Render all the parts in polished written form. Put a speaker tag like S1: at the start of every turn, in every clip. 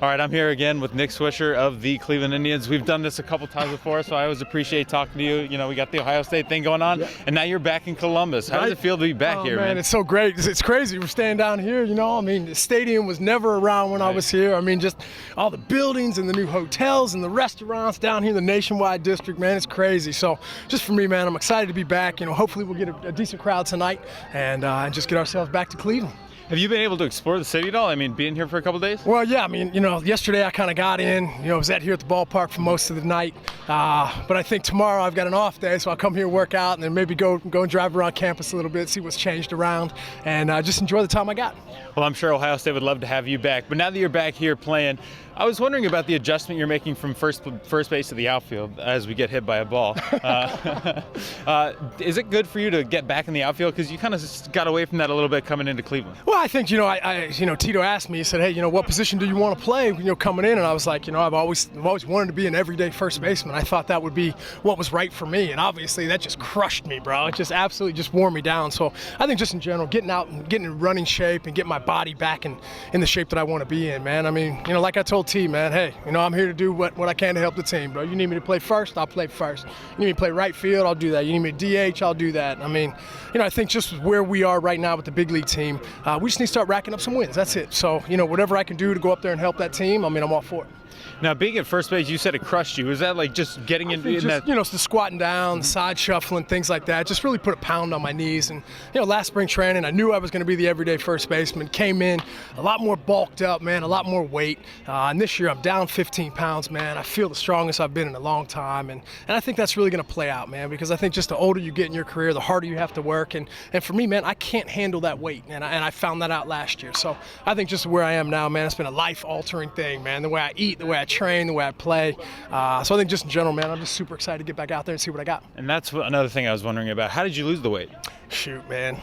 S1: All right, I'm here again with Nick Swisher of the Cleveland Indians. We've done this a couple times before, so I always appreciate talking to you. You know, we got the Ohio State thing going on, and now you're back in Columbus. How does it feel to be back here, man?
S2: It's so great. It's crazy. We're staying down here, you know. I mean, the stadium was never around when I was here. I mean, just all the buildings and the new hotels and the restaurants down here in the Nationwide District, man, it's crazy. So just for me, man, I'm excited to be back. You know, hopefully we'll get a decent crowd tonight and just get ourselves back to Cleveland.
S1: Have you been able to explore the city at all? I mean, being here for a couple days?
S2: Well, yeah. I mean, you know, yesterday I kind of got in. You know, I was here at the ballpark for most of the night. But I think tomorrow I've got an off day, so I'll come here, work out, and then maybe go and drive around campus a little bit, see what's changed around, and just enjoy the time I got.
S1: Well, I'm sure Ohio State would love to have you back. But now that you're back here playing, I was wondering about the adjustment you're making from first base to the outfield as we get hit by a ball. Is it good for you to get back in the outfield? Because you kind of got away from that a little bit coming into Cleveland.
S2: Well, I think, you know, Tito asked me, he said, hey, you know, what position do you want to play, you know, coming in? And I was like, you know, I've always wanted to be an everyday first baseman. I thought that would be what was right for me. And obviously that just crushed me, bro. It just absolutely just wore me down. So I think just in general, getting out and getting in running shape and getting my body back in the shape that I want to be in, man. I mean, you know, like I told T, man, hey, you know, I'm here to do what I can to help the team, bro. You need me to play first, I'll play first. You need me to play right field, I'll do that. You need me to DH, I'll do that. I mean, you know, I think just where we are right now with the big league team, we just need to start racking up some wins. That's it. So, you know, whatever I can do to go up there and help that team, I mean, I'm all for it.
S1: Now, being at first base, you said it crushed you. Is that like just getting in that?
S2: You know, it's the squatting down, side shuffling, things like that. Just really put a pound on my knees. And, you know, last spring training, I knew I was going to be the everyday first baseman. Came in a lot more bulked up, man, a lot more weight. And this year I'm down 15 pounds, man. I feel the strongest I've been in a long time. And I think that's really going to play out, man, because I think just the older you get in your career, the harder you have to work. And for me, man, I can't handle that weight. And I found that out last year. So I think just where I am now, man, it's been a life-altering thing, man. The way I eat, the way I train, the way I play. So I think just in general, man, I'm just super excited to get back out there and see what I got.
S1: And that's another thing I was wondering about. How did you lose the weight?
S2: Shoot, man.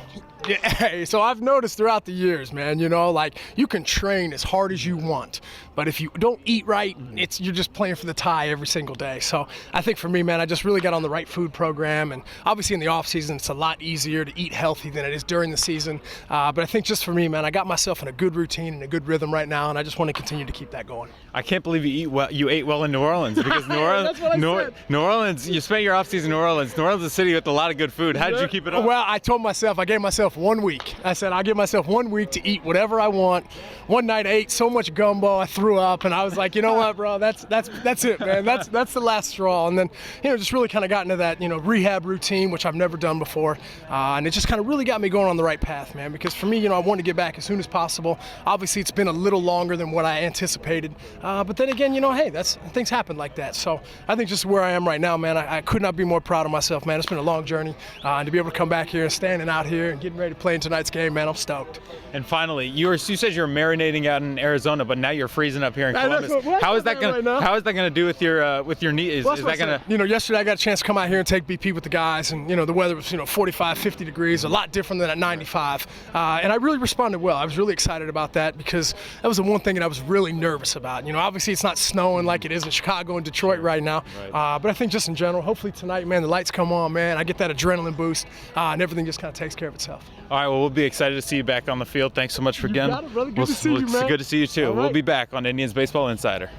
S2: Yeah, so I've noticed throughout the years, man, you know, like you can train as hard as you want, but if you don't eat right, you're just playing for the tie every single day. So I think for me, man, I just really got on the right food program, and obviously in the off season, it's a lot easier to eat healthy than it is during the season. But I think just for me, man, I got myself in a good routine and a good rhythm right now, and I just want to continue to keep that going.
S1: I can't believe you ate well in New Orleans, because New Orleans, you spent your off season in New Orleans. New Orleans is a city with a lot of good food. How did you keep it up?
S2: Well, I gave myself 1 week. I said, I'll give myself 1 week to eat whatever I want. One night I ate so much gumbo, I threw up, and I was like, you know what, bro, that's it, man. That's the last straw. And then, you know, just really kind of got into that, you know, rehab routine, which I've never done before. And it just kind of really got me going on the right path, man, because for me, you know, I wanted to get back as soon as possible. Obviously, it's been a little longer than what I anticipated. But then again, you know, hey, things happen like that. So I think just where I am right now, man, I could not be more proud of myself, man. It's been a long journey. And to be able to come back here and standing out here and getting ready to play in tonight's game, man, I'm stoked.
S1: And finally, you said you were marinating out in Arizona, but now you're freezing up here in Columbus. How is that going to do with your knee? Is that going to?
S2: You know, yesterday I got a chance to come out here and take BP with the guys, and you know the weather was 45, 50 degrees, a lot different than at 95, and I really responded well. I was really excited about that because that was the one thing that I was really nervous about. You know, obviously it's not snowing like it is in Chicago and Detroit right now, but I think just in general, hopefully tonight, man, the lights come on, man, I get that adrenaline boost, and everything just kind of takes care of itself.
S1: All right, well, we'll be excited to see you back on the field. Thanks so much for again.
S2: You got it, brother. Good to see you, man.
S1: Good to see you too. We'll be back on Indians Baseball Insider.